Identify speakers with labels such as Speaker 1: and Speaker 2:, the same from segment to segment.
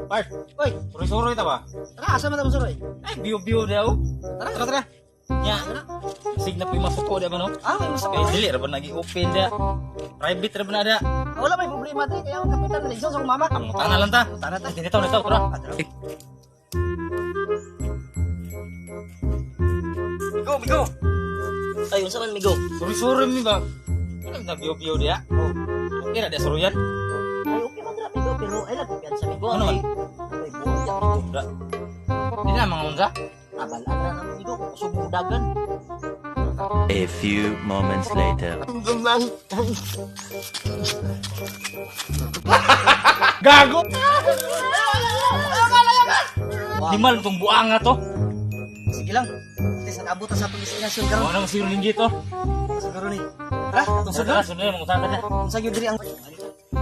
Speaker 1: Bart, oy,
Speaker 2: Suroy-suroy ta ba?
Speaker 1: tara, asa man ta suroy?
Speaker 2: Ay, biyo-biyo daw.
Speaker 1: Tara.
Speaker 2: Tara, tara. Nya, signal pa yung masuko da ba no?
Speaker 1: Ah, may masama.
Speaker 2: Kaya dili ra ba nag-open da? Private ra ba na da?
Speaker 1: Wala may problema tayo, kaya ang kapitan na sa mama.
Speaker 2: Ang tana lang ta.
Speaker 1: Tara ta.
Speaker 2: Dito, tara. Migo.
Speaker 1: Ay, unsa man migo?
Speaker 2: Suroy-suroy mi ba? Ano na biyo-biyo dia? Oh. Okay ra da suroyan.
Speaker 1: Ay, okay man dra migo, pero ay nagpian sa migo.
Speaker 2: Ano man?
Speaker 1: Ay, buya migo.
Speaker 2: Da. Di na mga unsa?
Speaker 1: Abalan na ng migo, subong dagan.
Speaker 3: A few moments later.
Speaker 2: Gago.
Speaker 1: Wow.
Speaker 2: Limal tong buang nga to.
Speaker 1: Sige lang. Tes nag-abot sa atong destinasyon karon.
Speaker 2: Ano si Ringgit to?
Speaker 1: Siguro ni. Tara, atong
Speaker 2: Sunod
Speaker 1: sunod.
Speaker 2: na mga usapan na.
Speaker 1: Unsa gyud diri ang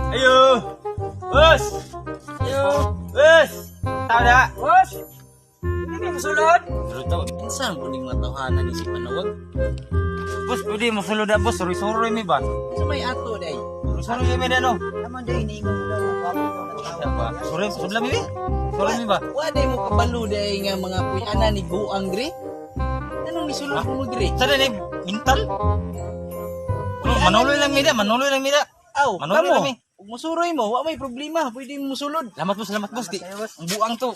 Speaker 2: Ayo. Bos. Ayo. Bos. Tao da. Bos. Hindi mo sulod. Sulod tao.
Speaker 1: Insan po ning matawhanan ni si Panawag.
Speaker 2: Bos, pwede mo sulod da bos. Sorry mi ba?
Speaker 1: Sa may ato day.
Speaker 2: Sorry mi da no.
Speaker 1: Naman day ni mo daw wapo na
Speaker 2: Apa?
Speaker 1: tawo.
Speaker 2: Sorry mi. Sorry mi ba?
Speaker 4: Wa day mo kabalo day nga mga puyana ni Buang diri. Anong nisulod mo diri?
Speaker 2: Sada ni bintal. Manuloy lang mi da.
Speaker 4: Aw,
Speaker 2: Manuloy lang mi.
Speaker 4: Ug musuroy mo, wa may problema, pwede mo musulod.
Speaker 2: Salamat bos. Di. Ang buang to.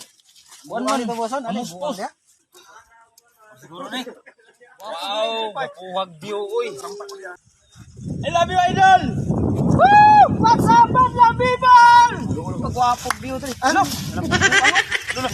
Speaker 1: Buwan man ito boson, ano
Speaker 2: Amos,
Speaker 1: buwan
Speaker 2: boss.
Speaker 1: dia?
Speaker 2: Siguro ni. Wow, mapuwag view oy. I love you idol.
Speaker 1: Woo! What's up, man? Love people! Pagwapo view diri. Ano? Ano?